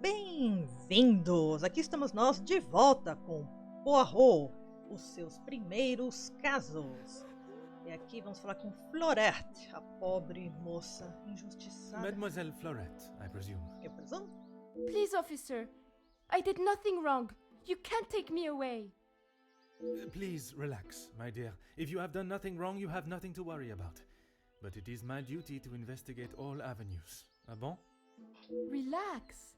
Bem-vindos! Aqui estamos nós de volta com Poirot, os seus primeiros casos. E aqui vamos falar com Florette, a pobre moça injustiçada. Mademoiselle Florette, I presume. Eu presumo? Please, officer. I did nothing wrong. You can't take me away. Please relax, my dear. If you have done nothing wrong, you have nothing to worry about. But it is my duty to investigate all avenues. Ah bon? Relax.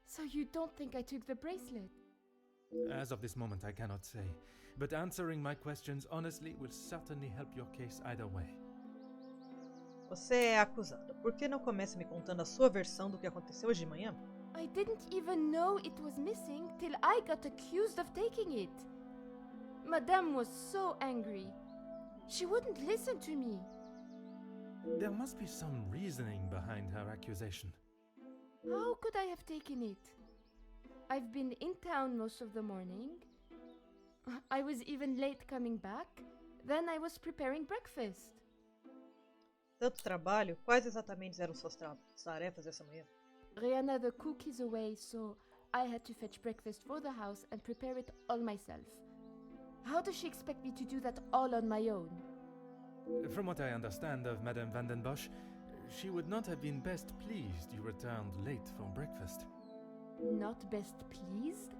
So you don't think I took the bracelet? As of this moment, I cannot say. But answering my questions honestly will certainly help your case either way. Você é acusada. Por que não começa me contando a sua versão do que aconteceu hoje de manhã? I didn't even know it was missing till I got accused of taking it. Madame was so angry. She wouldn't listen to me. There must be some reasoning behind her accusation. How could I have taken it? I've been in town most of the morning. I was even late coming back. Then I was preparing breakfast. Tanto trabalho? Quais exatamente eram suas tarefas essa manhã? Rihanna the cook is away, so I had to fetch breakfast for the house and prepare it all myself. How does she expect me to do that all on my own? From what I understand of Madame Van den Bosch, she would not have been best pleased you returned late for breakfast. Not best pleased?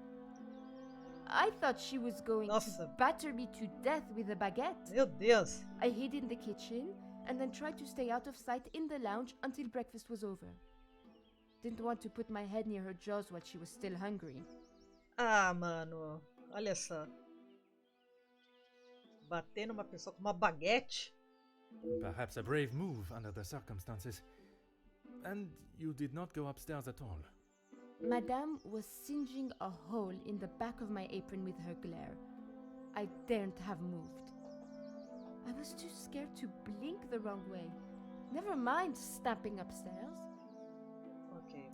I thought she was going Nossa. to batter me to death with a baguette. Meu Deus! I hid in the kitchen and then tried to stay out of sight in the lounge until breakfast was over. Didn't want to put my head near her jaws while she was still hungry. Ah, mano, olha só. Bater numa pessoa com uma baguete? Perhaps a brave move under the circumstances. And you did not go upstairs at all. Madame was singeing a hole in the back of my apron with her glare. I daren't have moved. I was too scared to blink the wrong way. Never mind stamping upstairs. Ok.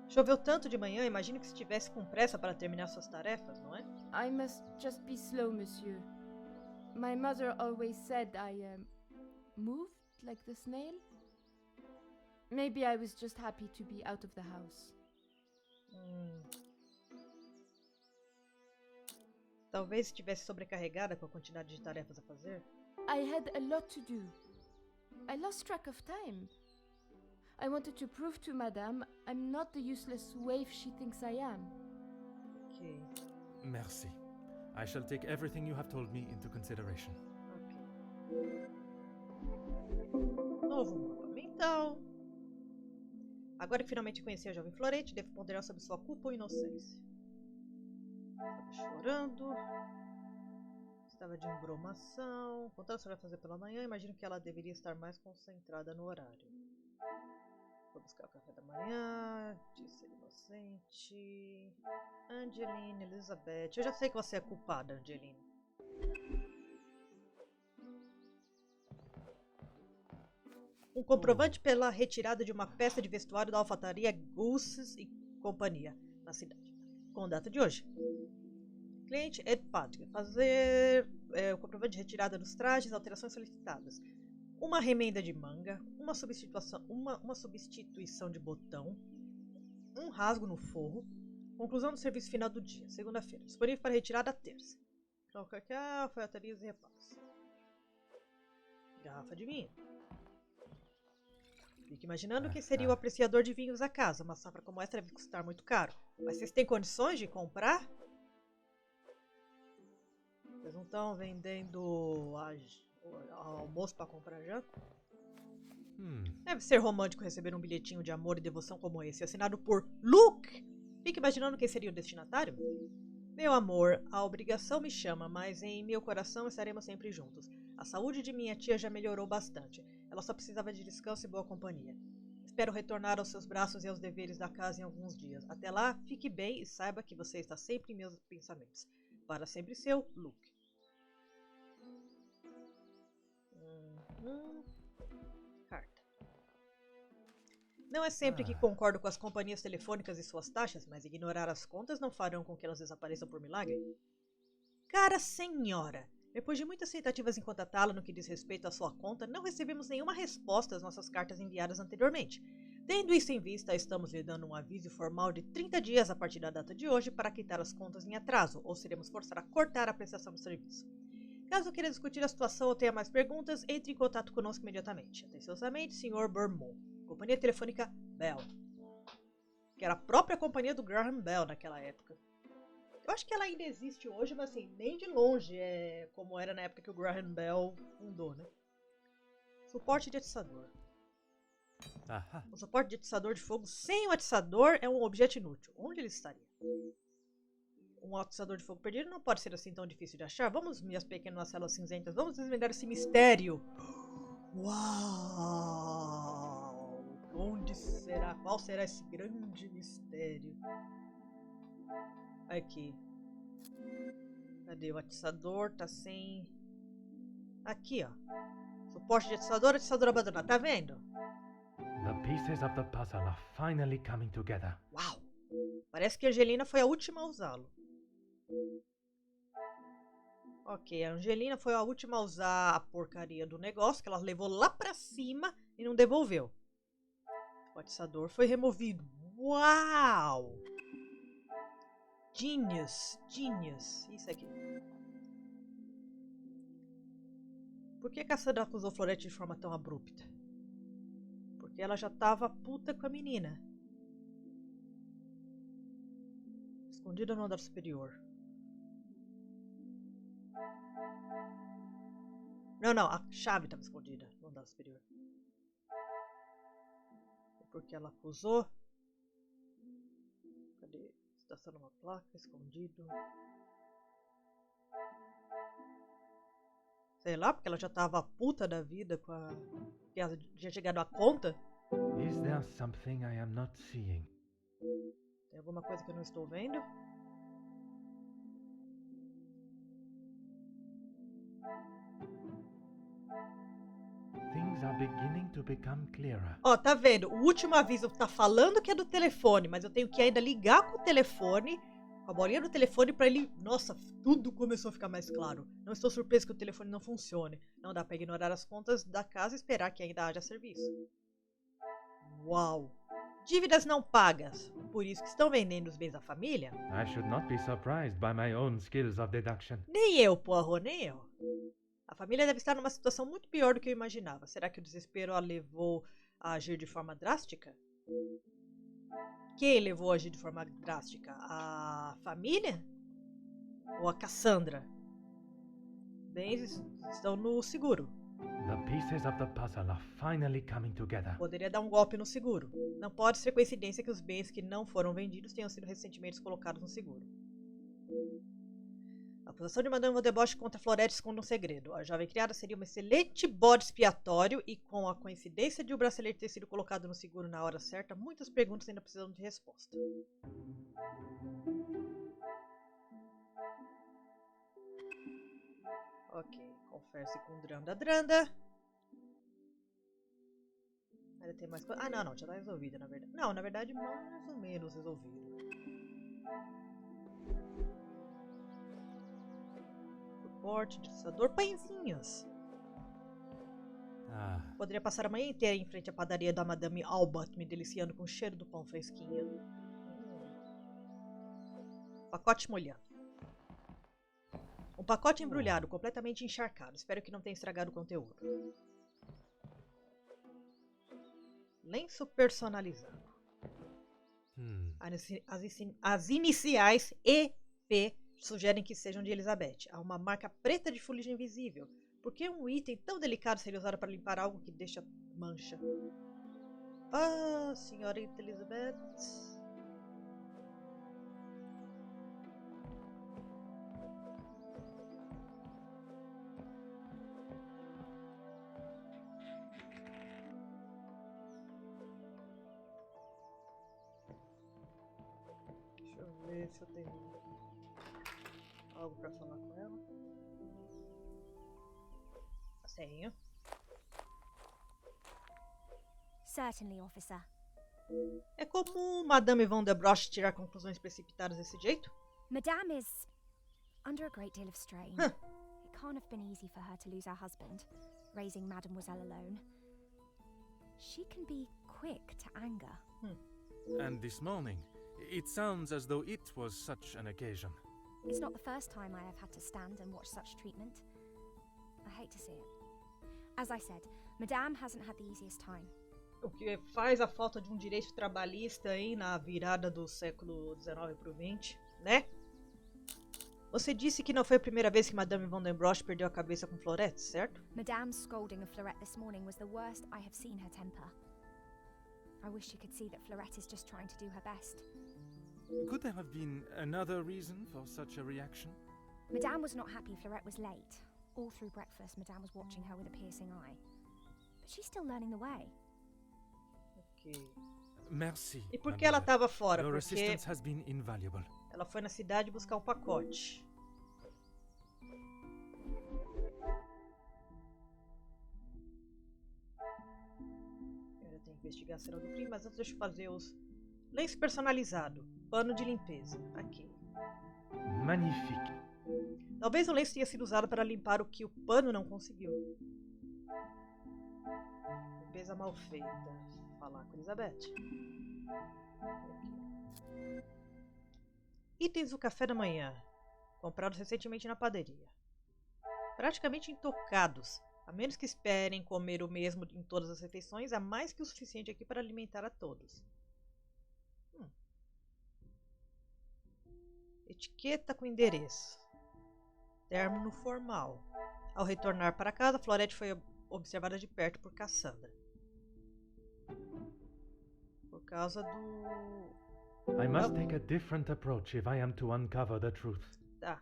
Choveu tanto de manhã, imagino que se estivesse com pressa para terminar suas tarefas, não é? I must just be slow, monsieur. My mother always said I moved like the snail. Maybe I was just happy to be out of the house. Talvez estivesse sobrecarregada com a quantidade de tarefas a fazer. I had a lot to do. I lost track of time. I wanted to prove to Madame I'm not the useless waif she thinks I am. Ok. Merci. I shall take everything you have told me into consideration. Ok. Novo mapa mental. Agora que finalmente conheci a jovem Florette, devo ponderar sobre sua culpa ou inocência. Estava chorando. Estava de embromação. Contando o que vai fazer pela manhã, imagino que ela deveria estar mais concentrada no horário. Vou buscar o café da manhã. Disse inocente. Angeline, Elizabeth. Eu já sei que você é culpada, Angeline. Um comprovante pela retirada de uma peça de vestuário da alfataria Gooses e Companhia, na cidade. Com data de hoje. Cliente Ed Patrick. Fazer o comprovante de retirada dos trajes, alterações solicitadas. Uma remenda de manga, uma substituição de botão, um rasgo no forro, conclusão do serviço final do dia, segunda-feira, disponível para retirada terça. Alfaiatarias e reparos. Garrafa de vinho. Fique imaginando que seria o apreciador de vinhos da casa. Uma safra como essa deve custar muito caro. Mas vocês têm condições de comprar? Vocês não estão vendendo o almoço para comprar janta? Deve ser romântico receber um bilhetinho de amor e devoção como esse, assinado por Luke. Fique imaginando quem seria o destinatário? Meu amor, a obrigação me chama, mas em meu coração estaremos sempre juntos. A saúde de minha tia já melhorou bastante. Ela só precisava de descanso e boa companhia. Espero retornar aos seus braços e aos deveres da casa em alguns dias. Até lá, fique bem e saiba que você está sempre em meus pensamentos. Para sempre seu, Luke. Carta. Não é sempre que concordo com as companhias telefônicas e suas taxas, mas ignorar as contas não farão com que elas desapareçam por milagre. Cara senhora, depois de muitas tentativas em contatá-la no que diz respeito à sua conta, não recebemos nenhuma resposta às nossas cartas enviadas anteriormente. Tendo isso em vista, estamos lhe dando um aviso formal de 30 dias a partir da data de hoje para quitar as contas em atraso, ou seremos forçados a cortar a prestação do serviço. Caso queira discutir a situação ou tenha mais perguntas, entre em contato conosco imediatamente. Atenciosamente, Sr. Vermont. Companhia Telefônica Bell. Que era a própria companhia do Graham Bell naquela época. Eu acho que ela ainda existe hoje, mas assim, nem de longe é como era na época que o Graham Bell fundou, né? Suporte de atiçador. Aha. O suporte de atiçador de fogo sem o atiçador é um objeto inútil. Onde ele estaria? Um atiçador de fogo perdido não pode ser assim tão difícil de achar. Vamos, minhas pequenas células cinzentas, vamos desvendar esse mistério. Uau! Onde será? Qual será esse grande mistério? Aqui. Cadê o atiçador? Tá sem... Aqui, ó. Suporte de atiçador abandonado. Tá vendo? The pieces of the puzzle are finally coming together. Uau! Parece que a Angelina foi a última a usá-lo. Ok, a Angelina foi a última a usar a porcaria do negócio, que ela levou lá pra cima e não devolveu. O atiçador foi removido. Uau! Genius, genius. Isso aqui. Por que a Cassandra acusou Florete de forma tão abrupta? Porque ela já tava puta com a menina. Escondida no andar superior. Não, a chave estava escondida no andar superior. É porque ela acusou. Cadê? Estação numa placa, escondido. Sei lá, porque ela já tava puta da vida com a... que ela tinha chegado à conta. Is there something I am not seeing? Tem alguma coisa que eu não estou vendo? Things are beginning to become clearer. Ó, tá vendo? O último aviso tá falando que é do telefone, mas eu tenho que ainda ligar com o telefone, com a bolinha do telefone pra ele... Nossa, tudo começou a ficar mais claro. Não estou surpreso que o telefone não funcione. Não dá pra ignorar as contas da casa e esperar que ainda haja serviço. Uau! Dívidas não pagas. Por isso que estão vendendo os bens da família? I should not be surprised by my own skills of deduction. Nem eu, Poirot, nem eu. A família deve estar numa situação muito pior do que eu imaginava. Será que o desespero a levou a agir de forma drástica? Quem levou a agir de forma drástica? A família? Ou a Cassandra? Bens estão no seguro. The pieces of the puzzle are finally coming together. Poderia dar um golpe no seguro. Não pode ser coincidência que os bens que não foram vendidos tenham sido recentemente colocados no seguro. A acusação de Madame Valdeboche contra Florete esconde um segredo. A jovem criada seria um excelente bode expiatório e, com a coincidência de o bracelete ter sido colocado no seguro na hora certa, muitas perguntas ainda precisam de resposta. Ok, converse com Dranda. Ainda tem mais coisa. Ah, não, já tá resolvida, na verdade. Não, na verdade, mais ou menos resolvido. Suporte, atiçador, pãezinhos. Poderia passar a manhã inteira em frente à padaria da Madame Albert, me deliciando com o cheiro do pão fresquinho. Pacote molhado. Um pacote embrulhado, completamente encharcado. Espero que não tenha estragado o conteúdo. Lenço personalizado. As iniciais EP sugerem que sejam de Elizabeth. Há uma marca preta de fuligem visível. Por que um item tão delicado seria usado para limpar algo que deixa mancha? Ah, senhorita Elizabeth. Deixa eu ver se eu tenho algo pra falar com ela. Tenho. Certainly, officer. É comum Madame Valdeboche tirar conclusões precipitadas desse jeito? Madame is under a great deal of strain. It can't have been easy for her to lose her husband, raising Mademoiselle alone. She can be quick to anger. And this morning, it sounds as though it was such an occasion. It's not the first time I have had to stand and watch such treatment. I hate to see it. As I said, Madame hasn't had the easiest time. O que faz a falta de um direito trabalhista aí na virada do século XIX pro XX, né? Você disse que não foi a primeira vez que Madame Van den Brosch perdeu a cabeça com Florette, certo? Madame's scolding of Fleurette this morning was the worst I have seen her temper. I wish you could see that Fleurette is just trying to do her best. Could there have been another reason for such a reaction? Madame was not happy Fleurette was late. All through breakfast, Madame was watching her with a piercing eye. But she's still learning the way. Ok. Merci. E por que ela estava fora? Your Porque assistance has been invaluable. ela foi na cidade buscar um pacote. Eu tenho que investigar a cena do crime, mas antes deixa eu fazer os... Lenço personalizado. Pano de limpeza. Aqui. Magnifique. Talvez o lenço tenha sido usado para limpar o que o pano não conseguiu. Limpeza mal feita. Vou falar com Elizabeth. Aqui. Itens do café da manhã. Comprados recentemente na padaria. Praticamente intocados. A menos que esperem comer o mesmo em todas as refeições, há mais que o suficiente aqui para alimentar a todos. Etiqueta com endereço. Término formal. Ao retornar para casa, Florette foi observada de perto por Cassandra. Por causa do... I must take a different approach if I am to uncover the truth. Tá.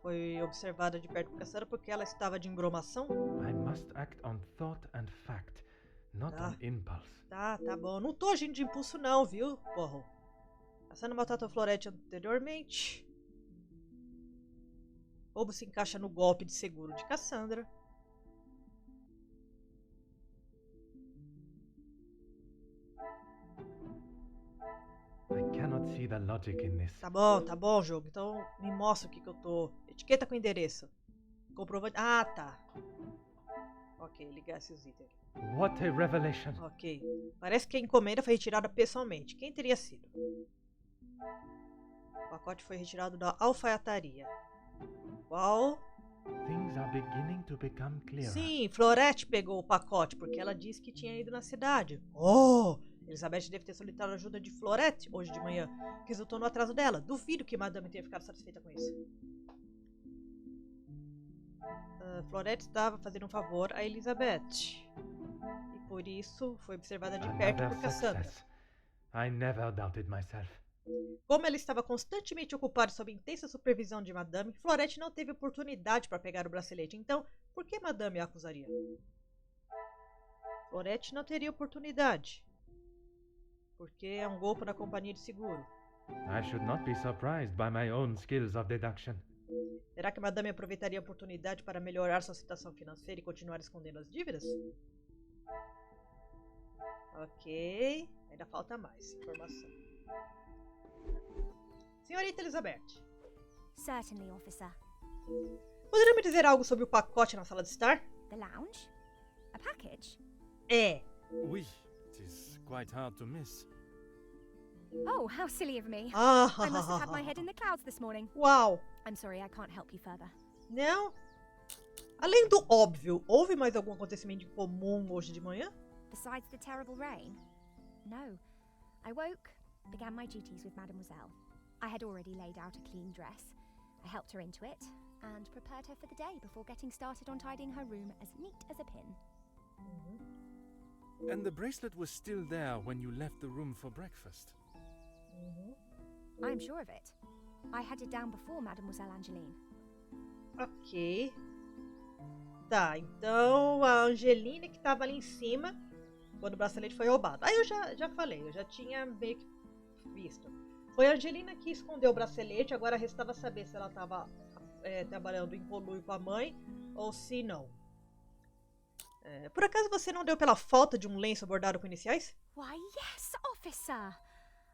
Foi observada de perto por Cassandra porque ela estava de embromação? I must act on thought and fact, not on impulse. Tá bom. Não tô agindo de impulso não, viu, porra. Cassandra maltratou Florette anteriormente. Roubo se encaixa no golpe de seguro de Cassandra. I cannot see the logic in this. Tá bom, jogo. Então me mostra o que eu tô... Etiqueta com endereço. Comprovante... Ah, tá. Ok, ligar esses itens. What a revelation. Ok. Parece que a encomenda foi retirada pessoalmente. Quem teria sido? O pacote foi retirado da alfaiataria. Qual? Things are beginning to become clearer. Sim, Florette pegou o pacote porque ela disse que tinha ido na cidade. Oh! Elizabeth deve ter solicitado a ajuda de Florette hoje de manhã, que resultou no atraso dela. Duvido que Madame tenha ficado satisfeita com isso. Florette estava fazendo um favor a Elizabeth. E por isso foi observada de perto por Cassandra. I never doubted myself. Como ela estava constantemente ocupada sob intensa supervisão de Madame, Florette não teve oportunidade para pegar o bracelete. Então, por que Madame a acusaria? Florette não teria oportunidade. Porque é um golpe da companhia de seguro. I should not be surprised by my own skills of deduction. Será que Madame aproveitaria a oportunidade para melhorar sua situação financeira e continuar escondendo as dívidas? Ok. Ainda falta mais informação. Senhorita Elizabeth. Certainly, officer. Poderia me dizer algo sobre o pacote na sala de estar? The lounge? A package? É. Oui, it is quite hard to miss. Oh, how silly of me. Ah, I must have had my head in the clouds this morning. Uau. I'm sorry, I can't help you further. Não? Além do óbvio, houve mais algum acontecimento incomum hoje de manhã? Besides the terrible rain? No. I woke, began my duties with Mademoiselle. I had already laid out a clean dress. I helped her into it, and prepared her for the day before getting started on tidying her room as neat as a pin. And the bracelet was still there when you left the room for breakfast. I'm sure of it. I had it down before Mademoiselle Angeline. Ok. Tá, então a Angeline que tava ali em cima quando o bracelete foi roubado. Aí eu já falei, eu já tinha meio que visto. Foi a Angelina que escondeu o bracelete, agora restava saber se ela tava trabalhando em conluio com a mãe ou se não. Por acaso você não deu pela falta de um lenço bordado com iniciais? Why, yes, officer.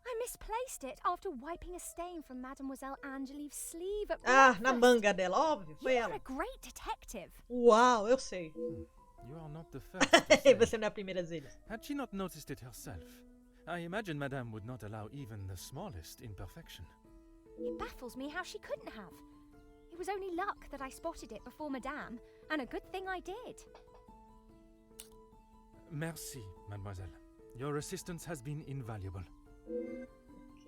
I misplaced it after wiping a stain from Mademoiselle Angeline's sleeve at breakfast. Na manga dela, óbvio, foi You're ela. a great detective. Uau, eu sei. You are not the first to say. Você não é a primeira deles. Had she not noticed it herself, I imagine Madame would not allow even the smallest imperfection. It baffles me how she couldn't have. It was only luck that I spotted it before Madame, and a good thing I did. Merci, mademoiselle. Your assistance has been invaluable.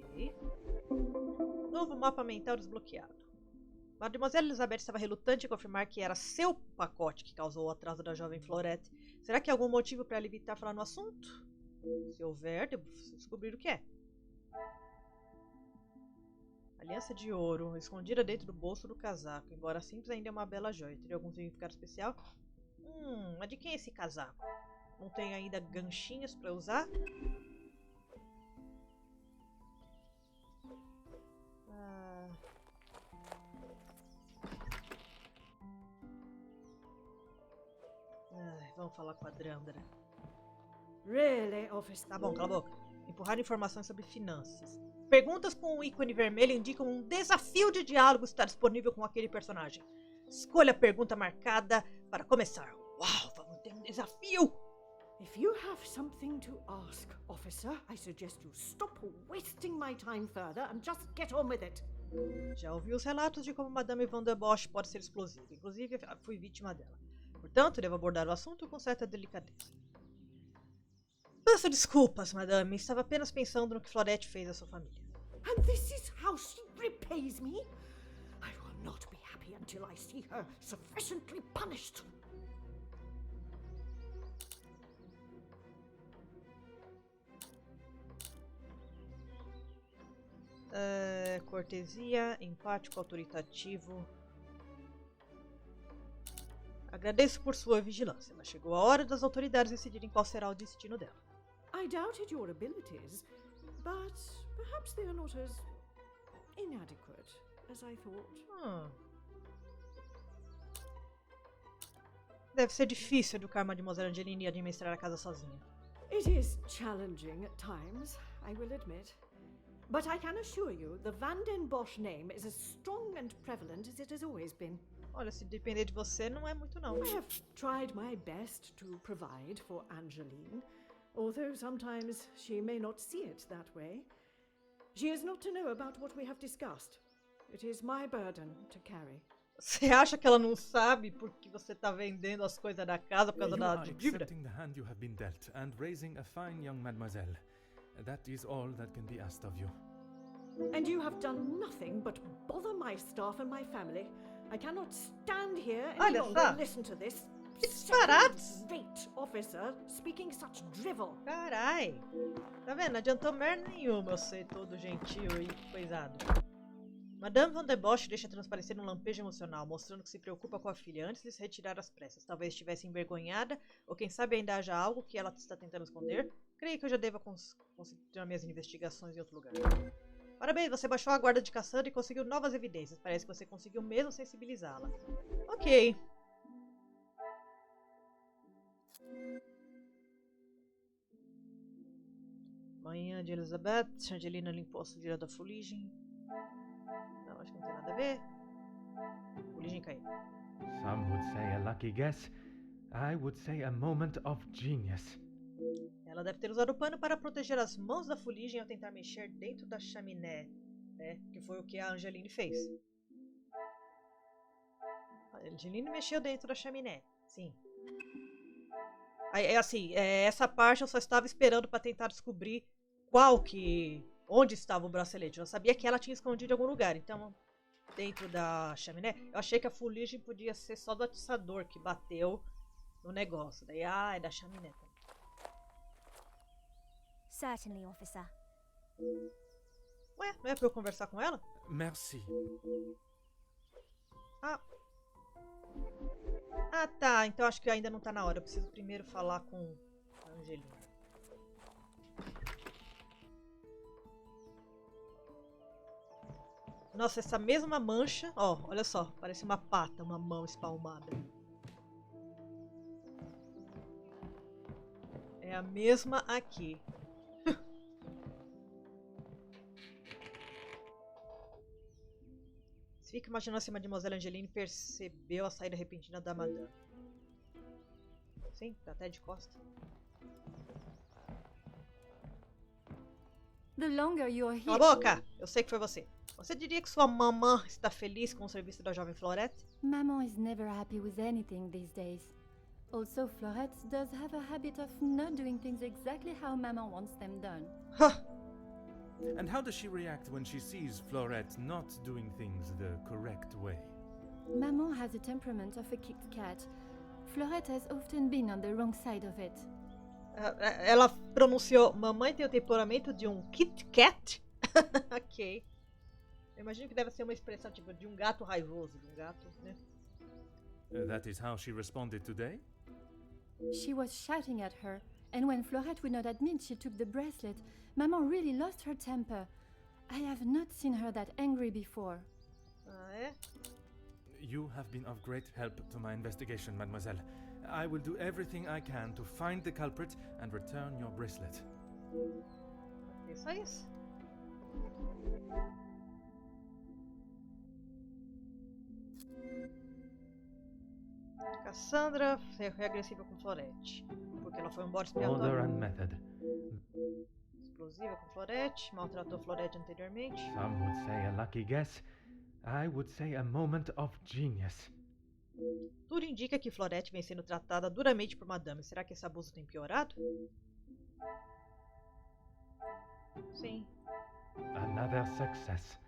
Ok. Novo mapa mental desbloqueado. Mademoiselle Elizabeth estava relutante em confirmar que era seu pacote que causou o atraso da jovem Florette. Será que há algum motivo para ela evitar falar no assunto? Se houver, devo descobrir o que é. Aliança de ouro, escondida dentro do bolso do casaco. Embora simples, ainda é uma bela joia. Teria algum significado especial? Mas de quem é esse casaco? Não tem ainda ganchinhos para usar? Vamos falar com a Drandra. Really, officer? Tá bom, cala a boca. Empurrar informações sobre finanças. Perguntas com o ícone vermelho indicam um desafio de diálogo está disponível com aquele personagem. Escolha a pergunta marcada para começar. Uau, vamos ter um desafio! If you have something to ask, officer, I suggest you stop wasting my time further and just get on with it. Já ouvi os relatos de como Madame Van der Bosch pode ser explosiva. Inclusive, fui vítima dela. Portanto, devo abordar o assunto com certa delicadeza. Peço desculpas, madame. Estava apenas pensando no que Florette fez à sua família. And this is how she repays me? I will not be happy until I see her sufficiently punished. Cortesia, empático, autoritativo. Agradeço por sua vigilância, mas chegou a hora das autoridades decidirem qual será o destino dela. I doubted your abilities, but perhaps they are not as inadequate as I thought. Deve ser difícil educar Mademoiselle Angeline e administrar a casa sozinha. It is challenging at times, I will admit. But I can assure you, the Van den Bosch name is as strong and prevalent as it has always been. Olha, se depender de você, não é muito não. I have tried my best to provide for Angeline, although sometimes she may not see it that way. She is not to know about what we have discussed. It is my burden to carry. Você acha que ela não sabe porque você está vendendo as coisas da casa por causa da dívida? Accepting the hand you have been dealt and raising a fine young mademoiselle. That is all that can be asked of you. And you have done nothing but bother my staff and my family. I cannot stand here any longer and listen to this second-rate officer speaking such drivel. Carai! Tá vendo? Não adiantou merda nenhuma eu ser todo gentil e coisado. Madame Van der Bosch deixa transparecer um lampejo emocional, mostrando que se preocupa com a filha antes de se retirar às pressas. Talvez estivesse envergonhada, ou quem sabe ainda haja algo que ela está tentando esconder. Creio que eu já deva concentrar minhas investigações em outro lugar. Parabéns, você baixou a guarda de Cassandra e conseguiu novas evidências. Parece que você conseguiu mesmo sensibilizá-la. Ok. Manhã de Elizabeth. Angelina limpou a sujeira da fuligem. Não, acho que não tem nada a ver. Fuligem caiu. Some would say a lucky guess. I would say a moment of genius. Ela deve ter usado o pano para proteger as mãos da fuligem ao tentar mexer dentro da chaminé, né? Que foi o que a Angeline fez. A Angeline mexeu dentro da chaminé, sim. Essa parte eu só estava esperando para tentar descobrir onde estava o bracelete. Eu sabia que ela tinha escondido em algum lugar, então dentro da chaminé. Eu achei que a fuligem podia ser só do atiçador que bateu no negócio. Daí, é da chaminé também. Certainly, officer. Ué, não é pra eu conversar com ela? Merci. Tá. Então acho que ainda não tá na hora. Eu preciso primeiro falar com a Angelina. Nossa, essa mesma mancha... olha só. Parece uma pata, uma mão espalmada. É a mesma aqui. Fica imaginando se a Mademoiselle Angeline percebeu a saída repentina da Madame. Sim, tá até de costa. The longer you're Cala here... a boca! Eu sei que foi você. Você diria que sua mamã está feliz com o serviço da jovem Florette? Maman is never happy with anything these days. Also, Florette does have a habit of not doing things exactly how Maman wants them done. And how does she react when she sees Florette not doing things the correct way? Maman has a temperament of a kicked cat. Florette has often been on the wrong side of it. Ela pronunciou: mamãe tem o temperamento de um Kit Kat? Ok. Eu imagino que deve ser uma expressão tipo de um gato raivoso, de um gato, né? That is how she responded today? She was shouting at her, and when Florette would not admit she took the bracelet, Maman really lost her temper. I have not seen her that angry before. Ah, é? You have been of great help to my investigation, mademoiselle. I will do everything I can to find the culprit and return your bracelet. É só isso. Cassandra foi agressiva com Florette, porque ela foi um bode Order expiatório. and method. Explosiva com Florette, maltratou Florette anteriormente. Some would say a lucky guess. I would say a moment of genius. Tudo indica que Florette vem sendo tratada duramente por Madame. Será que esse abuso tem piorado? Sim. Another success.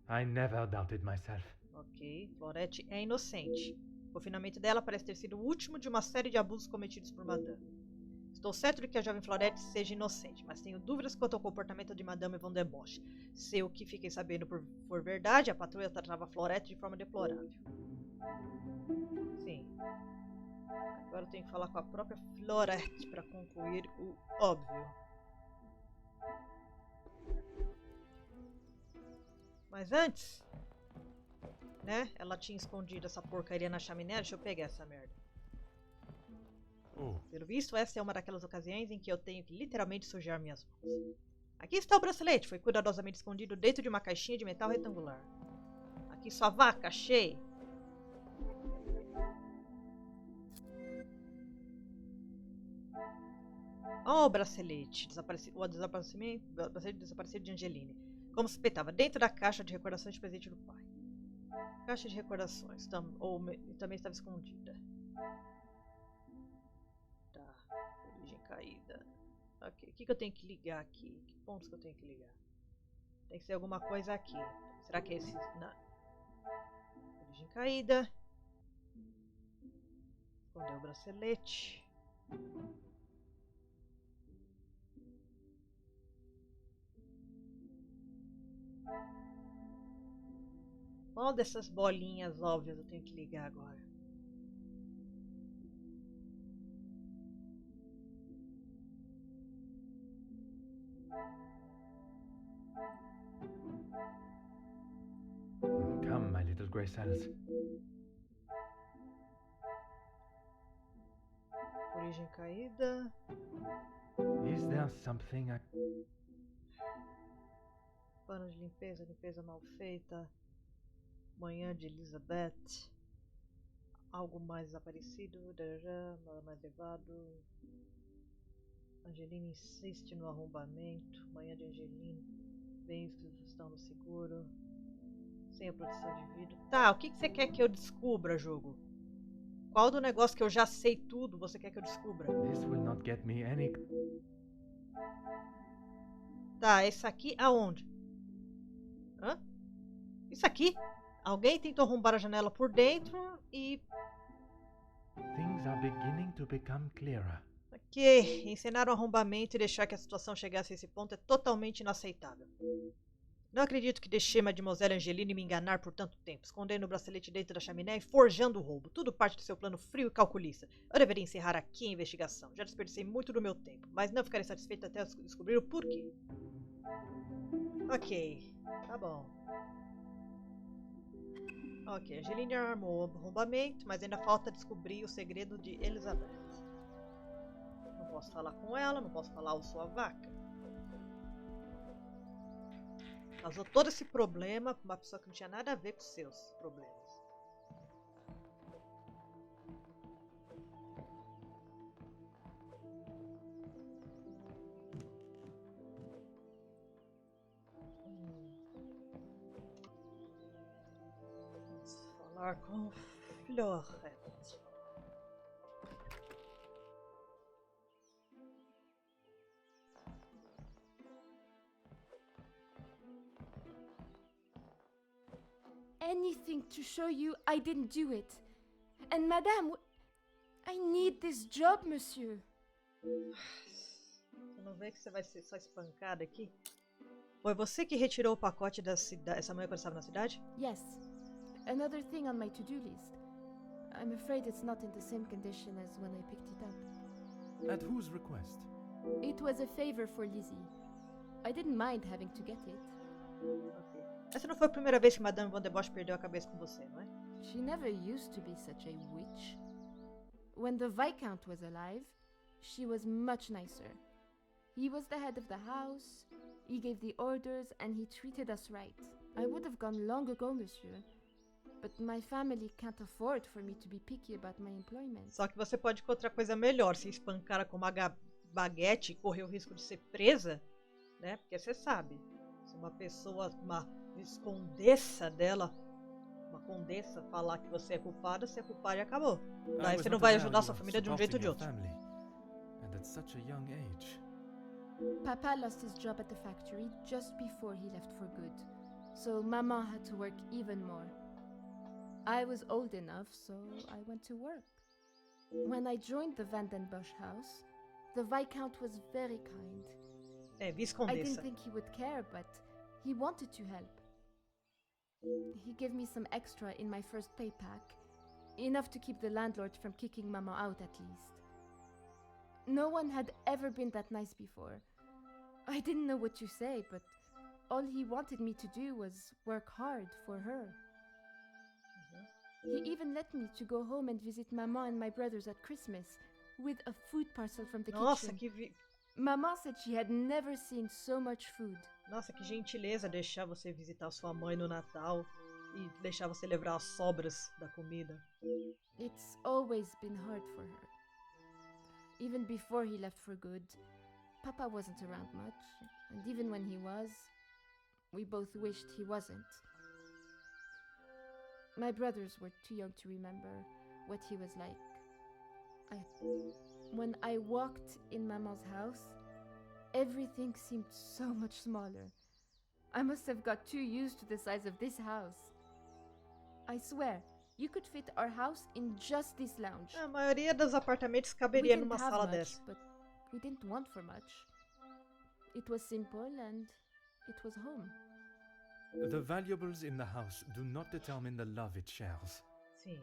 I never doubted myself. Ok, Florette é inocente. O confinamento dela parece ter sido o último de uma série de abusos cometidos por Madame. Estou certo de que a jovem Florette seja inocente, mas tenho dúvidas quanto ao comportamento de Madame Von der Bosch. Se o que fiquei sabendo for verdade, a patrulha tratava Florette de forma deplorável. Sim. Agora eu tenho que falar com a própria Florette para concluir o óbvio. Mas antes, né? Ela tinha escondido essa porcaria na chaminé. Deixa eu pegar essa merda. Oh, Pelo visto, essa é uma daquelas ocasiões em que eu tenho que literalmente sujar minhas mãos. Aqui está o bracelete. Foi cuidadosamente escondido dentro de uma caixinha de metal retangular. Aqui sua vaca, achei. Oh, o bracelete. O bracelete desaparecido de Angeline. Como suspeitava, dentro da caixa de recordações de presente do pai. Caixa de recordações. Também estava escondida. Tá. Origem caída. Ok. O que eu tenho que ligar aqui? Que pontos que eu tenho que ligar? Tem que ser alguma coisa aqui. Será que é esse... Não. Origem caída. Escondeu o bracelete. Qual dessas bolinhas óbvias eu tenho que ligar agora? come, my little grey cells. Origem caída. Is there something I... Pano de limpeza, limpeza mal feita. Manhã de Elizabeth. Algo mais desaparecido. Nada mais levado. Angeline insiste no arrombamento. Manhã de Angeline. Bens estão no seguro. Sem a proteção de vidro. Tá, o que você quer que eu descubra, jogo? Qual do negócio que eu já sei tudo você quer que eu descubra? This will not get me any... Tá, esse aqui aonde? Hã? Isso aqui? Alguém tentou arrombar a janela por dentro e... Things are beginning to become clearer. Ok, encenar o arrombamento e deixar que a situação chegasse a esse ponto é totalmente inaceitável. Não acredito que deixei Mademoiselle Angeline me enganar por tanto tempo, escondendo o bracelete dentro da chaminé e forjando o roubo. Tudo parte do seu plano frio e calculista. Eu deveria encerrar aqui a investigação. Já desperdicei muito do meu tempo, mas não ficarei satisfeito até descobrir o porquê. Ok, tá bom. Ok, Angeline armou o arrombamento, mas ainda falta descobrir o segredo de Elizabeth. Não posso falar com ela, não posso falar o sua vaca. Causou todo esse problema para uma pessoa que não tinha nada a ver com os seus problemas. Falar com Florette. Anything to show you I didn't do it. And madame, I need this job, monsieur. Você não vê que você vai ser só espancada aqui? Foi você que retirou o pacote essa manhã quando estava na cidade? Yes. Another thing on my to-do list. I'm afraid it's not in the same condition as when I picked it up. At whose request? It was a favor for Lizzie. I didn't mind having to get it. Ok. Essa não foi a primeira vez que Madame Von der Bosch perdeu a cabeça com você, não é? She never used to be such a witch. When the Viscount was alive, she was much nicer. He was the head of the house, he gave the orders, and he treated us right. I would have gone long ago, monsieur. But my family can't afford for me to be picky about my employment. Só que você pode encontrar coisa melhor. Se espancar com uma baguete e correr o risco de ser presa, né? Porque você sabe, se uma pessoa, uma viscondessa dela, uma condessa, falar que você é culpada e acabou. Daí você não vai ajudar sua família de um jeito ou de outro. And at such a young age. Papa lost his job at the factory just before he left for good, so Mama had to work even more. I was old enough, so I went to work. When I joined the Van den Bosch house, the Viscount was very kind. É, I viscondessa. didn't think he would care, but he wanted to help. He gave me some extra in my first pay pack, enough to keep the landlord from kicking Mama out at least. No one had ever been that nice before. I didn't know what to say, but all he wanted me to do was work hard for her. He even let me to go home and visit Mama and my brothers at Christmas with a food parcel from the Nossa, kitchen. Mama said she had never seen so much food. Nossa, que gentileza deixar você visitar sua mãe no Natal e deixar você levar as sobras da comida. It's always been hard for her. Even before he left for good, Papa wasn't around much, and even when he was, we both wished he wasn't. My brothers were too young to remember what he was like. When I walked in Mama's house, everything seemed so much smaller. I must have got too used to the size of this house. I swear, you could fit our house in just this lounge. A maioria dos apartamentos We caberia didn't numa have sala much, dessa. but we didn't want for much. It was simple and it was home. The valuables in the house do not determine the love it shares. Sim.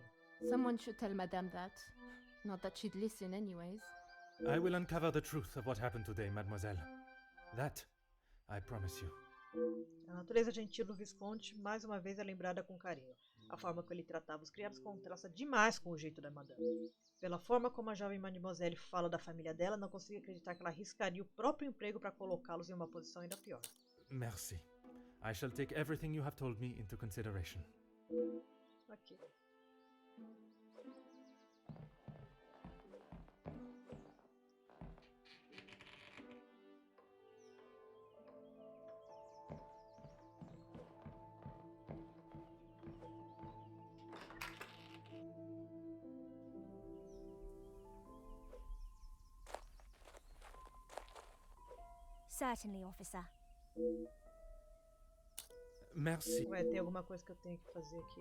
Someone should tell Madame that. Not that she'd listen anyways. I will uncover the truth of what happened today, mademoiselle. That, I promise you. A natureza gentil do Visconde, mais uma vez, é lembrada com carinho. A forma como ele tratava os criados contrasta demais com o jeito da madame. Pela forma como a jovem mademoiselle fala da família dela, não consigo acreditar que ela arriscaria o próprio emprego para colocá-los em uma posição ainda pior. Merci. I shall take everything you have told me into consideration. Ok. Certainly, officer. Merci. Vai ter alguma coisa que eu tenho que fazer aqui.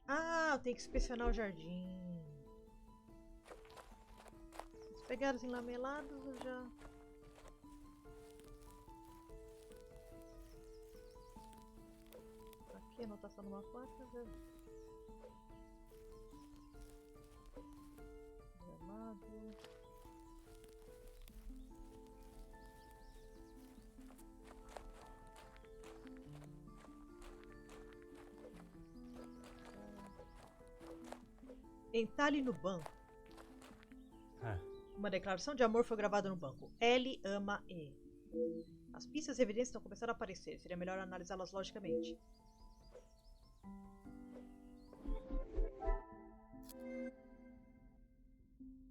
Ah, eu tenho que inspecionar o jardim. Os pegados enlamelados eu já... Aqui, anotação numa placa. Gramado. Entalhe no banco. Uma declaração de amor foi gravada no banco. L ama E. As pistas e evidências estão começando a aparecer. Seria melhor analisá-las logicamente.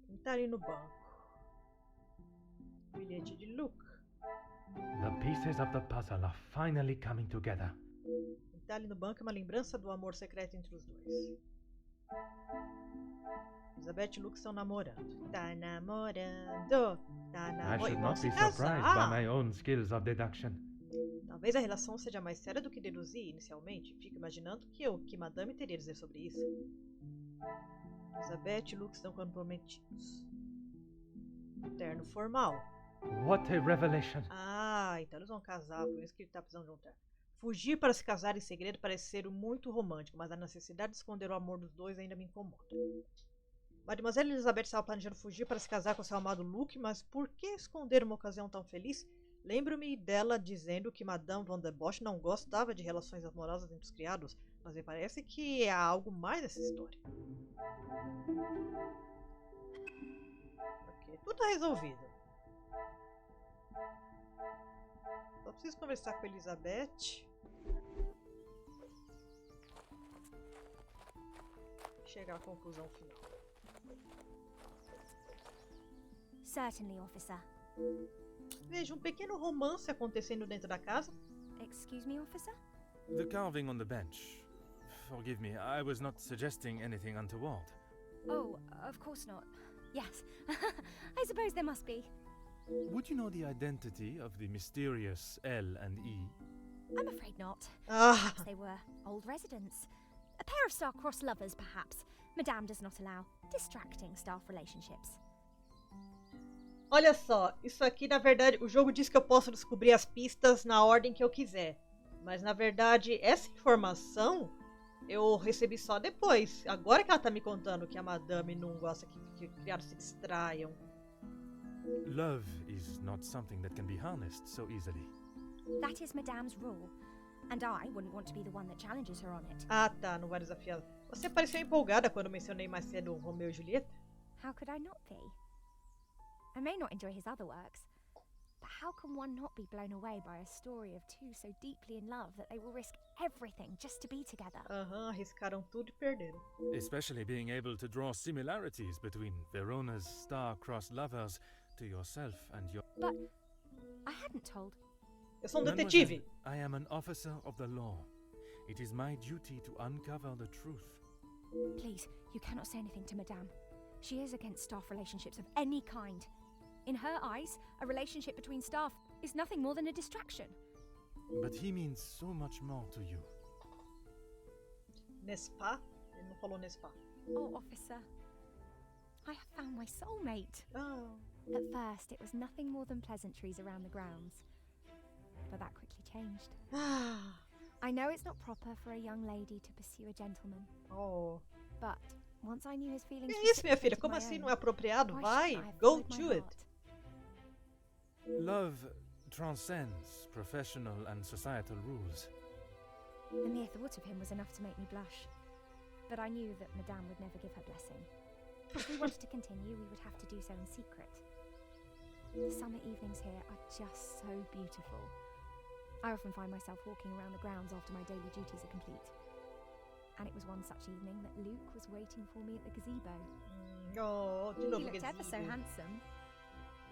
Entalhe no banco. Bilhete de Luke. The pieces of the puzzle are finally coming together. Tá ali no banco é uma lembrança do amor secreto entre os dois. Elizabeth e Luke estão namorando. Tá namorando. Tá I namorando. should Vão not se be surprised by casar. my own skills of deduction. Talvez a relação seja mais séria do que deduzir inicialmente. Fico imaginando que Madame teria a dizer sobre isso. Elizabeth e Luke estão comprometidos. Terno formal. What a revelation! Ah, então eles vão casar, por isso que ele tá precisando de um terno. Fugir para se casar em segredo parece ser muito romântico, mas a necessidade de esconder o amor dos dois ainda me incomoda. Mademoiselle Elizabeth estava planejando fugir para se casar com seu amado Luke, mas por que esconder uma ocasião tão feliz? Lembro-me dela dizendo que Madame Van der Bosch não gostava de relações amorosas entre os criados, mas me parece que há algo mais nessa história. Ok, tudo está resolvido. Só preciso conversar com a Elizabeth. Chegar à conclusão final. Certainly, officer. Veja, um pequeno romance acontecendo dentro da casa. Excuse me, officer? The carving on the bench. Forgive me, I was not suggesting anything untoward. Oh, of course not. Yes. I suppose there must be. Would you know the identity of the mysterious L and E? I'm afraid not. Ah, Perhaps they were old residents. A pair of star-crossed lovers, perhaps. Madame does not allow distracting staff relationships. olha só, isso aqui na verdade, o jogo diz que eu posso descobrir as pistas na ordem que eu quiser. Mas na verdade, essa informação eu recebi só depois. Agora que ela tá me contando que a Madame não gosta que criados se distraiam. Love is not something that can be harnessed so easily. That is Madame's rule. And I wouldn't want to be the one that challenges her on it. Ah tá, não vai desafiá-la. Você pareceu empolgada quando mencionei mais cedo Romeu e Julieta? How could I not be? I may not enjoy his other works, but how can one not be blown away by a story of two so deeply in love that they will risk everything just to be together? Aham, arriscaram tudo e perderam. Especially being able to draw similarities between Verona's star-crossed lovers to yourself and your... But I hadn't told. Eu sou um Mademoiselle, detetive. I am an officer of the law. It is my duty to uncover the truth. Please, you cannot say anything to Madame. She is against staff relationships of any kind. In her eyes, a relationship between staff is nothing more than a distraction. But he means so much more to you. Nespa? Ele não falou Nespa. Oh, officer, I have found my soulmate. Ah, At first, it was nothing more than pleasantries around the grounds. But that quickly changed. ah, I know it's not proper for a young lady to pursue a gentleman, oh. but once I knew his feelings Que were isso, minha filha? reciprocated Como my assim own, não é apropriado? why Vai, shouldn't I have go followed my to it. heart? Love transcends professional and societal rules. The mere thought of him was enough to make me blush. But I knew that Madame would never give her blessing. If we wanted to continue, we would have to do so in secret. The summer evenings here are just so beautiful. I often find myself walking around the grounds after my daily duties are complete. And it was one such evening that Luke was waiting for me at the gazebo. Oh, de He novo looked ever so gazebo. handsome.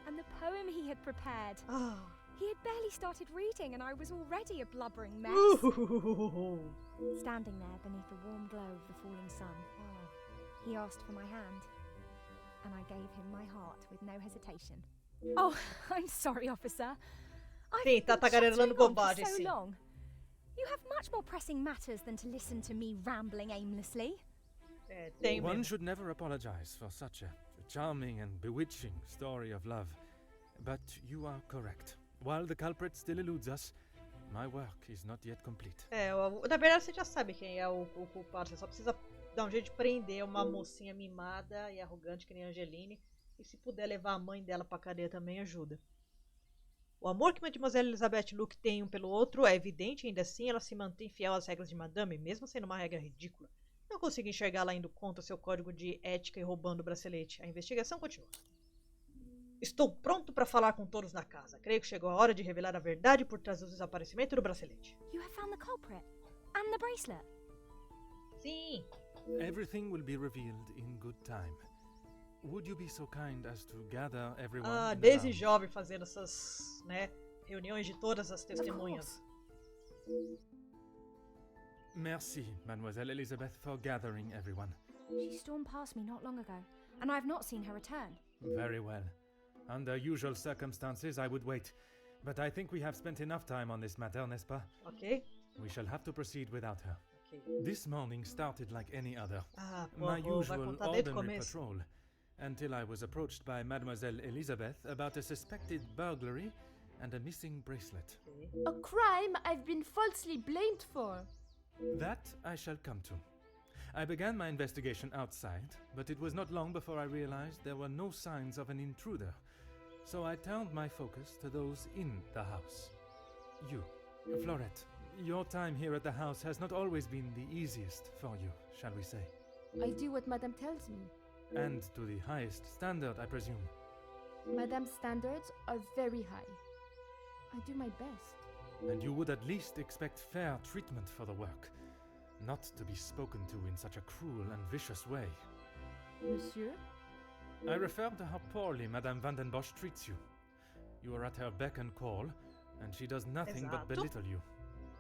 And the poem he had prepared, Ah. he had barely started reading and I was already a blubbering mess. Standing there beneath the warm glow of the falling sun, he asked for my hand, and I gave him my heart with no hesitation. Oh, I'm sorry, officer. I've Sim, tá been tagarelando chattering on bobagem, for so sim. long. You have much more pressing matters than to listen to me rambling aimlessly. É, tem One mesmo. should never apologize for such a charming and bewitching story of love. But you are correct. While the culprit still eludes us, my work is not yet complete. É, na verdade você já sabe quem é o culpado. Você só precisa dar um jeito de prender uma mocinha mimada e arrogante que nem a Angeline. E se puder levar a mãe dela pra cadeia também ajuda. O amor que Mademoiselle Elizabeth e Luke têm um pelo outro é evidente, ainda assim ela se mantém fiel às regras de Madame, mesmo sendo uma regra ridícula. Não consigo enxergá-la indo contra seu código de ética e roubando o bracelete. A investigação continua. Estou pronto para falar com todos na casa. Creio que chegou a hora de revelar a verdade por trás do desaparecimento do bracelete. You have found the culprit and the bracelet. Sim. Everything will be revealed in good time. Would you be so kind as to gather everyone? Ah, in the desde lounge? jovem fazendo essas, né, reuniões de todas as testemunhas. Merci, Mademoiselle Elizabeth, for gathering everyone. She stormed past me not long ago, and I've not seen her return. Very well. Under usual circumstances, I would wait. But I think we have spent enough time on this matter, n'est-ce pas? Ok. We shall have to proceed without her. Ok. This morning started like any other. Ah, My pô, vai usual contar desde o ordinary começo. patrol. Until I was approached by Mademoiselle Elizabeth about a suspected burglary and a missing bracelet. Ok. A crime I've been falsely blamed for. That I shall come to. I began my investigation outside, but it was not long before I realized there were no signs of an intruder. So I turned my focus to those in the house. You, Florette, your time here at the house has not always been the easiest for you, shall we say. I do what Madame tells me. And to the highest standard, I presume. Madame's standards are very high. I do my best. And you would at least expect fair treatment for the work, not to be spoken to in such a cruel and vicious way. Monsieur? I refer to how poorly Madame van den Bosch treats you. You are at her beck and call, and she does nothing but Esatto. belittle you.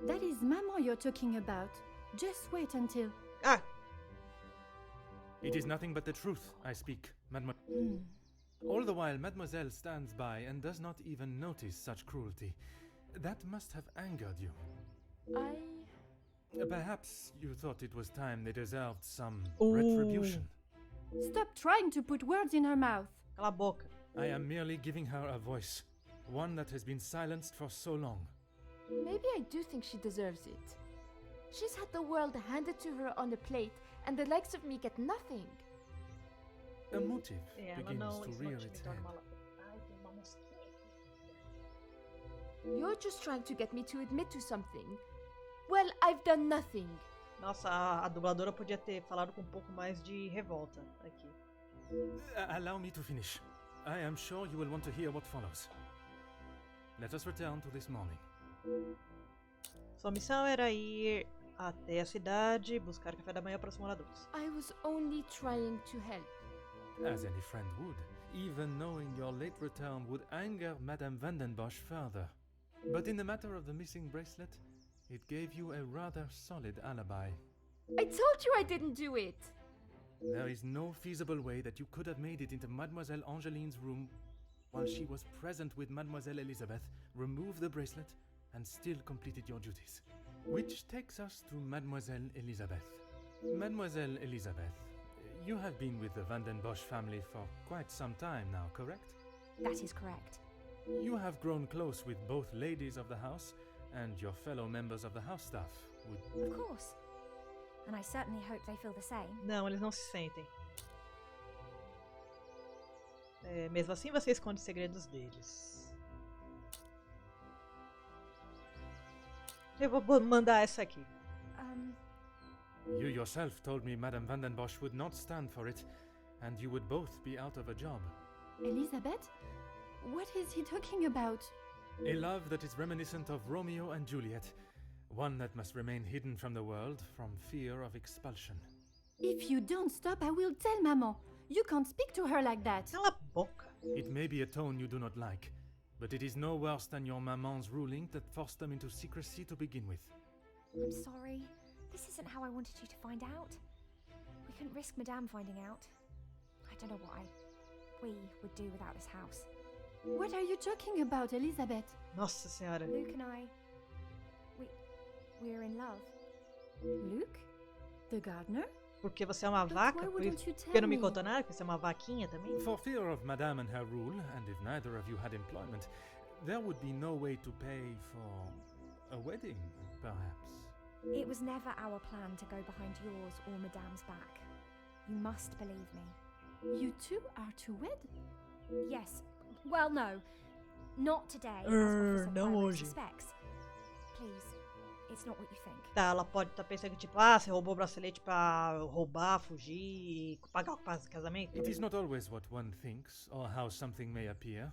That is Maman you're talking about. Just wait until... Ah, It is nothing but the truth I speak, Mademoiselle. All the while, Mademoiselle stands by and does not even notice such cruelty. That must have angered you. Perhaps you thought it was time they deserved some Ooh. retribution. Stop trying to put words in her mouth. cala a boca. I am merely giving her a voice, one that has been silenced for so long. Maybe I do think she deserves it. She's had the world handed to her on a plate, and the likes of me get nothing. A motive Ela begins não, to isso rear não te its torna head. uma... Ai, tem uma mosquinha. You're just trying to get me to admit to something. Well, I've done nothing. Nossa, a dubladora podia ter falado com um pouco mais de revolta aqui. Allow me to finish. I am sure you will want to hear what follows. Let us return to this morning. Sua missão era ir até a cidade, buscar café da manhã para os moradores. I was only trying to help. As any friend would, even knowing your late return would anger Madame van den Bosch further. But in the matter of the missing bracelet, it gave you a rather solid alibi. I told you I didn't do it. There is no feasible way that you could have made it into Mademoiselle Angeline's room while she was present with Mademoiselle Elizabeth, removed the bracelet, and still completed your duties. Which takes us to Mademoiselle Elizabeth. Mademoiselle Elizabeth, you have been with the Van den Bosch family for quite some time now, correct? That is correct. You have grown close with both ladies of the house and your fellow members of the house staff. Of course. And I certainly hope they feel the same. Não, eles não se sentem. Mesmo assim, você esconde segredos deles. Eu vou mandar essa aqui. You yourself told me Madame van den Bosch would not stand for it, and you would both be out of a job. Elizabeth? What is he talking about? A love that is reminiscent of Romeo and Juliet, one that must remain hidden from the world from fear of expulsion. If you don't stop, I will tell Maman. You can't speak to her like that. Cala a boca. It may be a tone you do not like, but it is no worse than your maman's ruling that forced them into secrecy to begin with. I'm sorry. This isn't how I wanted you to find out. We couldn't risk Madame finding out. I don't know what we would do without this house. What are you talking about, Elizabeth? Nossa senhora. Luke and I, we're in love. Luke? The gardener? Porque você é uma But vaca? why Por wouldn't isso you porque tell não me me? contou nada? Porque você é uma vaquinha também? For fear of Madame and her rule, and if neither of you had employment, there would be no way to pay for a wedding, perhaps. It was never our plan to go behind yours or Madame's back. You must believe me. You two are to wed? Yes. Well, no. Not today, as Officer não Poirot hoje. suspects. Please, it's not what you think. Tá, ela pode estar pensando que, tipo, ah, você roubou o bracelete pra roubar, fugir, pagar o casamento? It is not always what one thinks or how something may appear,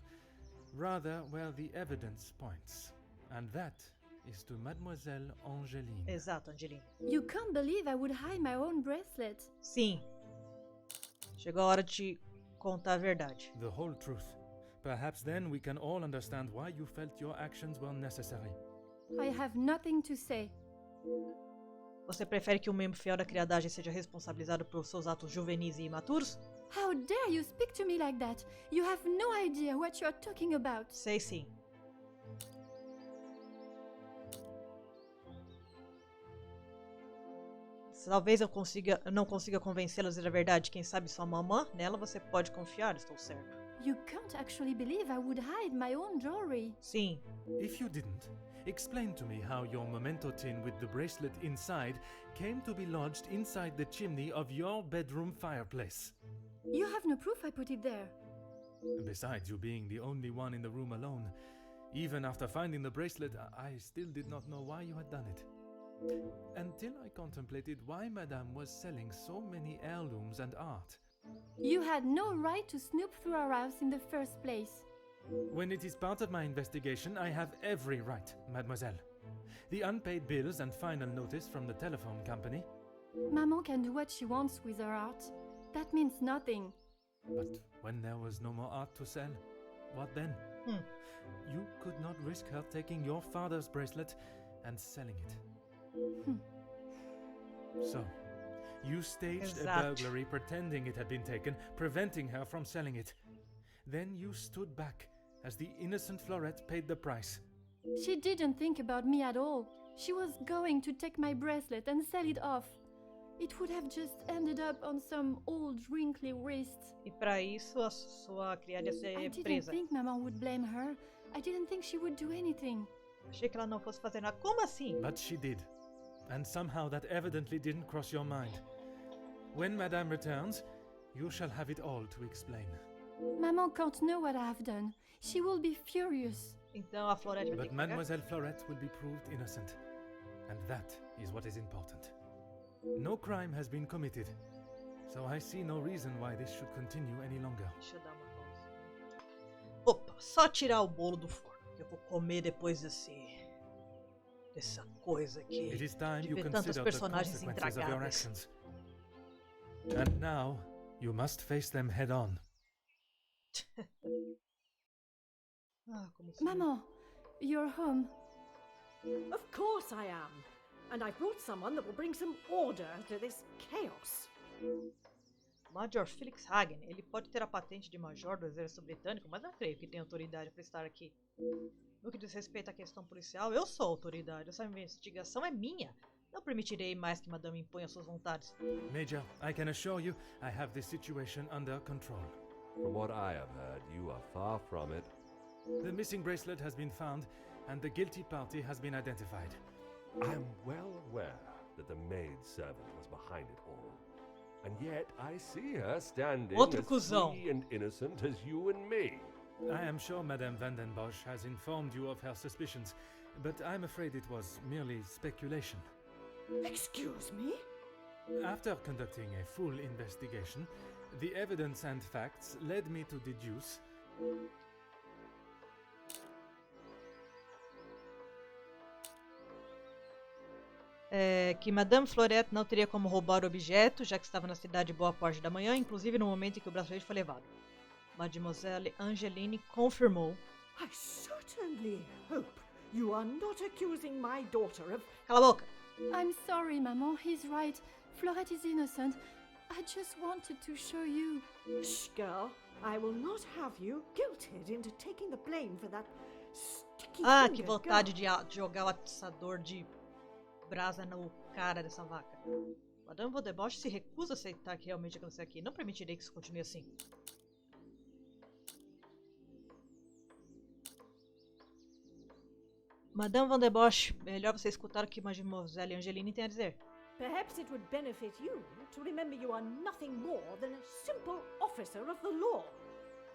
rather where the evidence points. And that is to Mademoiselle Angeline. Exato, Angeline. You can't believe I would hide my own bracelet. Sim. Chegou a hora de te contar a verdade. The whole truth. Perhaps then we can all understand why you felt your actions were necessary. I have nothing to say. Você prefere que um membro fiel da criadagem seja responsabilizado por seus atos juvenis e imaturos? How dare you speak to me like that? You have no idea what you're talking about. Sei sim. Talvez eu não consiga convencê-la a dizer a verdade. Quem sabe sua mamã? Nela você pode confiar, estou certo. You can't actually believe I would hide my own jewelry. Sim. If you didn't, explain to me how your memento tin with the bracelet inside came to be lodged inside the chimney of your bedroom fireplace. You have no proof I put it there. Besides you being the only one in the room alone, even after finding the bracelet, I still did not know why you had done it. Until I contemplated why Madame was selling so many heirlooms and art. You had no right to snoop through our house in the first place. When it is part of my investigation, I have every right, mademoiselle. The unpaid bills and final notice from the telephone company. Maman can do what she wants with her art. That means nothing. But when there was no more art to sell, what then? You could not risk her taking your father's bracelet and selling it. So, you staged a burglary pretending it had been taken, preventing her from selling it. Then you stood back as the innocent Florette paid the price. She didn't think about me at all. She was going to take my bracelet and sell it off. It would have just ended up on some old wrinkly wrist. E para isso a sua criada ia ser I didn't presa. think Maman would blame her. I didn't think she would do anything. Achei que ela não fosse fazer nada. Como assim? But she did. And somehow that evidently didn't cross your mind. When Madame returns, you shall have it all to explain. Maman can't know what I have done. She will be furious. Então a Florette vai ter But que pagar? Mademoiselle Florette will be proved innocent. And that is what is important. No crime has been committed. So I see no reason why this should continue any longer. Deixa eu dar uma pausa. Opa, só tirar o bolo do forno. Que eu vou comer depois dessa coisa aqui. It is time De you ver tantos consider the personagens consequences of your intragáveis. actions. And now, you must face them head on. Como se... Maman, you're home. Of course I am. And I've brought someone that will bring some order to this chaos. Major Felix Hagen, ele pode ter a patente de major do exército britânico, mas não creio que tenha autoridade para estar aqui. No que diz respeito à questão policial, eu sou a autoridade. Essa investigação é minha. Não permitirei mais que Madame imponha suas vontades. Major, I can assure you, I have this situation under control. From what I have heard, you are far from it. The missing bracelet has been found, and the guilty party has been identified. I am well aware that the maidservant was behind it all. And yet I see her standing Outro as cuzão. free and innocent as you and me. I am sure Madame van den Bosch has informed you of her suspicions, but I'm afraid it was merely speculation. Excuse me? After conducting a full investigation, the evidence and facts led me to deduce que Madame Florette não teria como roubar o objeto, já que estava na cidade boa parte da manhã, inclusive no momento em que o bracelete foi levado. Mademoiselle Angeline confirmou. I certainly hope you are not accusing my daughter of... Cala a boca! I'm sorry, Maman. He's right. Florette is innocent. I just wanted to show you. Shh, girl. I will not have you guilted into taking the blame for that sticky Que finger vontade girl. de jogar o atiçador de brasa no cara dessa vaca. Madame van den Bosch se recusa a aceitar que realmente aconteceu aqui. Não permitirei que isso continue assim. Madame van den Bosch, melhor você escutar o que Mademoiselle Angeline tem a dizer. Perhaps it would benefit you to remember you are nothing more than a simple officer of the law.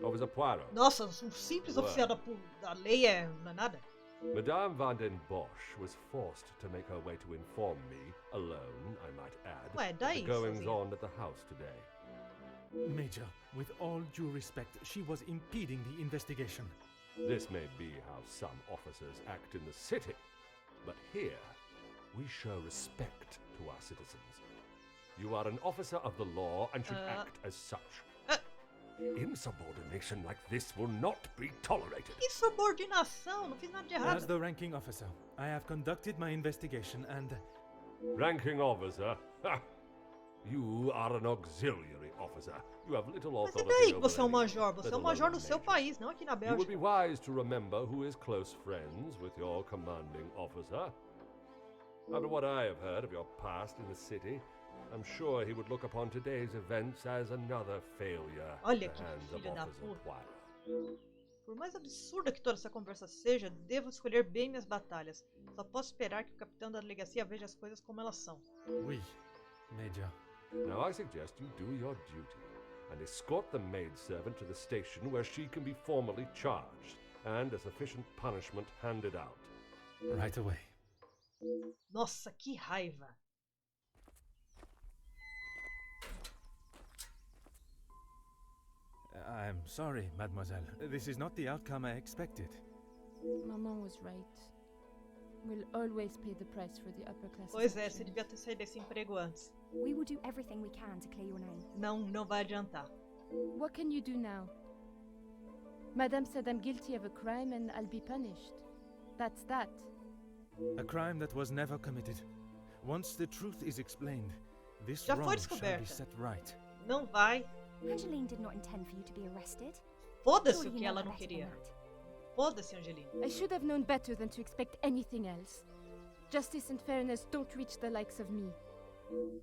Officer Poirot, Nossa, um simples oficial da lei não é nada? Madame van den Bosch was forced to make her way to inform me, alone, I might add, Ué, of daí, the goings sozinha. on at the house today. Major, with all due respect, she was impeding the investigation. This may be how some officers act in the city, but here we show respect to our citizens. You are an officer of the law and should act as such. Insubordination like this will not be tolerated. Insubordinação, não fiz nada de errado. As the ranking officer, I have conducted my investigation and... Ranking officer? Ha! You are an auxiliary officer. You have little Mas e authority daí que over você é um anyone, major? Você let é um major alone no seu majors. país, não aqui na You would be Bélgica. wise to remember who is close friends with your commanding officer. After what I have heard of your past in the city, I'm sure he would look upon today's events as another failure Olha at the que hands of filho da Officer puta. Twilight. Por mais absurda que toda essa conversa seja, devo escolher bem minhas batalhas. Só posso esperar que o capitão da delegacia veja as coisas como elas são. Oui, Major. Now I suggest you do your duty and escort the maidservant to the station where she can be formally charged and a sufficient punishment handed out. Right away. Nossa, que raiva. I'm sorry, mademoiselle. This is not the outcome I expected. Maman was right. We'll always pay the price for the upper class. Pois é, você devia ter saído desse emprego antes. We will do everything we can to clear your name. Não vai adiantar. What can you do now? Madame said I'm guilty of a crime and I'll be punished. That's that. A crime that was never committed. Once the truth is explained, this Já foi wrong shall be descoberta. set right. Não vai. Angeline did not intend for you to be arrested. Foda-se Surely o you que know ela her não better than queria. that. Foda-se, Angeline. I should have known better than to expect anything else. Justice and fairness don't reach the likes of me.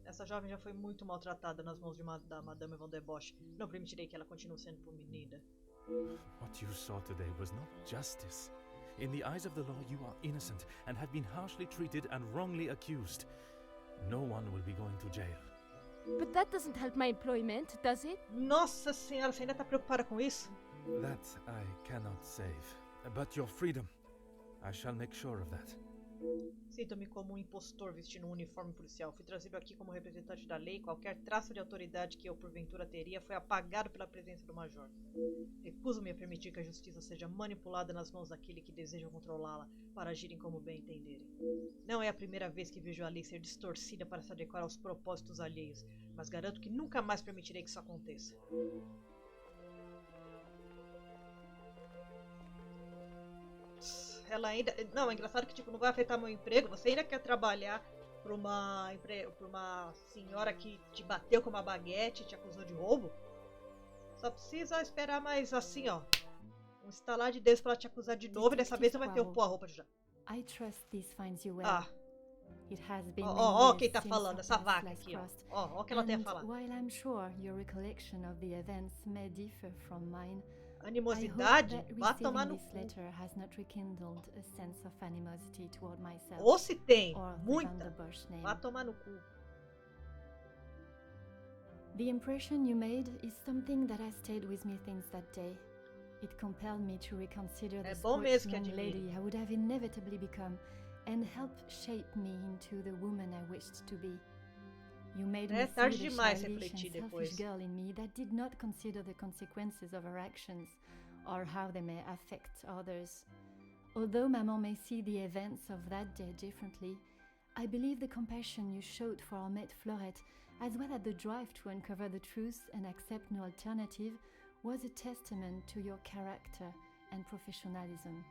Essa jovem já foi muito maltratada nas mãos da Madame Van der Bosch. Não permitirei que ela continue sendo punida. What you saw today was not justice. In the eyes of the law, you are innocent and have been harshly treated and wrongly accused. No one will be going to jail. But that doesn't help my employment, does it? Nossa senhora, você ainda tá preocupada com isso? That I cannot save. But your freedom, I shall make sure of that. Sinto-me como um impostor vestindo um uniforme policial. Fui trazido aqui como representante da lei. Qualquer traço de autoridade que eu porventura teria foi apagado pela presença do major. Recuso-me a permitir que a justiça seja manipulada nas mãos daquele que desejam controlá-la para agirem como bem entenderem. Não é a primeira vez que vejo a lei ser distorcida para se adequar aos propósitos alheios, mas garanto que nunca mais permitirei que isso aconteça. Ela ainda... Não, é engraçado que tipo, não vai afetar meu emprego. Você ainda quer trabalhar pra uma senhora que te bateu com uma baguete e te acusou de roubo? Só precisa esperar mais assim, ó. Um estalar de dedos pra ela te acusar de novo e dessa vez você vai ter o pôr a roupa de já. I trust this finds you well. Ah, It has been ó many quem tá years falando, since essa our vaca paths aqui, ó. crossed. Ó o que ela tem a And falar. while I'm sure your recollection of the events may differ from mine, I hope Animosidade? that Vá tomar no receiving this cu. letter has not rekindled a sense of animosity toward myself Ou se tem, or the Van muita, der Bosch name. vá tomar no cu. The impression you made is something that has stayed with me since that day. It compelled me to reconsider the bom sports mesmo que young admire. lady I would have inevitably become and helped shape me into the woman I wished to be. You made me É see tarde the demais childish refletir and depois. selfish girl in me that did not consider the consequences of her actions or how they may affect others. Although Maman may see the events of that day differently, I believe the compassion you showed for our mate Florette, as well as the drive to uncover the truth and accept no alternative, was a testament to your character and professionalism.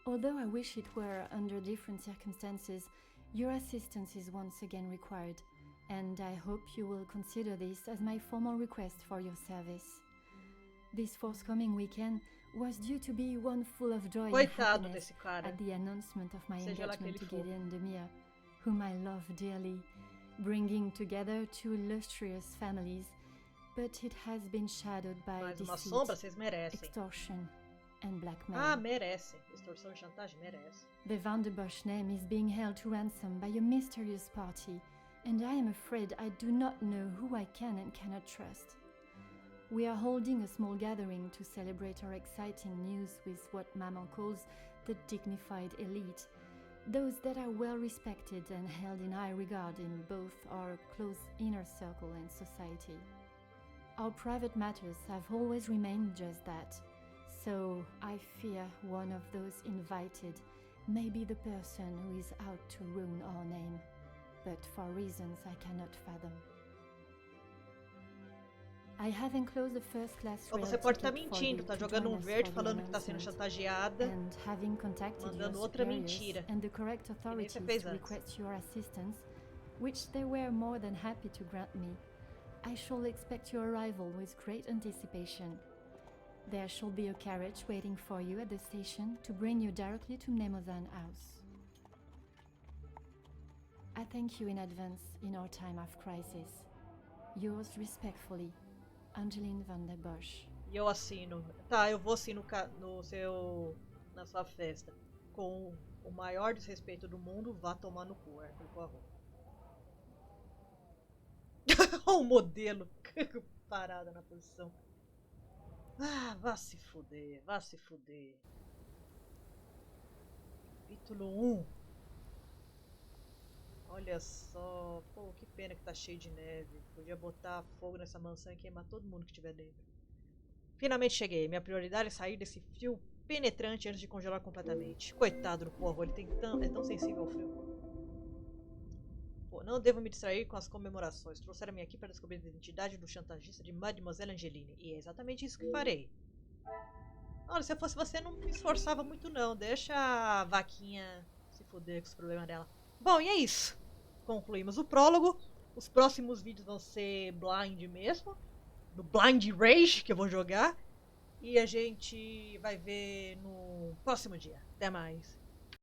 Although I wish it were under different circumstances, your assistance is once again required, and I hope you will consider this as my formal request for your service. This forthcoming weekend was due to be one full of joy and Coitado happiness desse cara. at the announcement of my Seja lá quem engagement ele to for. Gideon Demir, whom I love dearly, bringing together two illustrious families, but it has been shadowed by Mais uma deceit, sombra, vocês merecem. extortion, and blackmail. Ah, merecem. Extorsão e chantagem, merece. The Van der Bosch name is being held to ransom by a mysterious party, and I am afraid I do not know who I can and cannot trust. We are holding a small gathering to celebrate our exciting news with what Maman calls the dignified elite, those that are well respected and held in high regard in both our close inner circle and society. Our private matters have always remained just that, so I fear one of those invited may be the person who is out to ruin our name, but for reasons I cannot fathom. I have enclosed the first class Ou rail você pode estar ticket for mentindo, you tá to jogando join um us verde for the falando que tá sendo announcement. chantageada, And having contacted your mandando outra superiors mentira. and the correct você authorities fez to antes. request your assistance, which they were more than happy to grant me, I shall expect your arrival with great anticipation. There shall be a carriage waiting for you at the station to bring you directly to Mnemosyne House. I thank you in advance in our time of crisis. Yours respectfully, Angeline van der Bosch. E eu assino. Tá, eu vou assim na sua festa. Com o maior desrespeito do mundo, vá tomar no cu, Arthur Poirot. O modelo parada na posição. Ah, vá se fuder, vá se fuder. Capítulo 1. Olha só, pô, que pena que tá cheio de neve. Podia botar fogo nessa mansão e queimar todo mundo que tiver dentro. Finalmente cheguei. Minha prioridade é sair desse frio penetrante antes de congelar completamente. Coitado do Poirot, ele é tão sensível ao frio. Pô, não devo me distrair com as comemorações. Trouxeram-me aqui para descobrir a identidade do chantagista de Mademoiselle Angeline. E é exatamente isso que farei. Olha, se eu fosse você, não me esforçava muito não. Deixa a vaquinha se fuder com os problemas dela. Bom, e é isso. Concluímos o prólogo. Os próximos vídeos vão ser blind mesmo. No Blind Rage que eu vou jogar. E a gente vai ver no próximo dia. Até mais.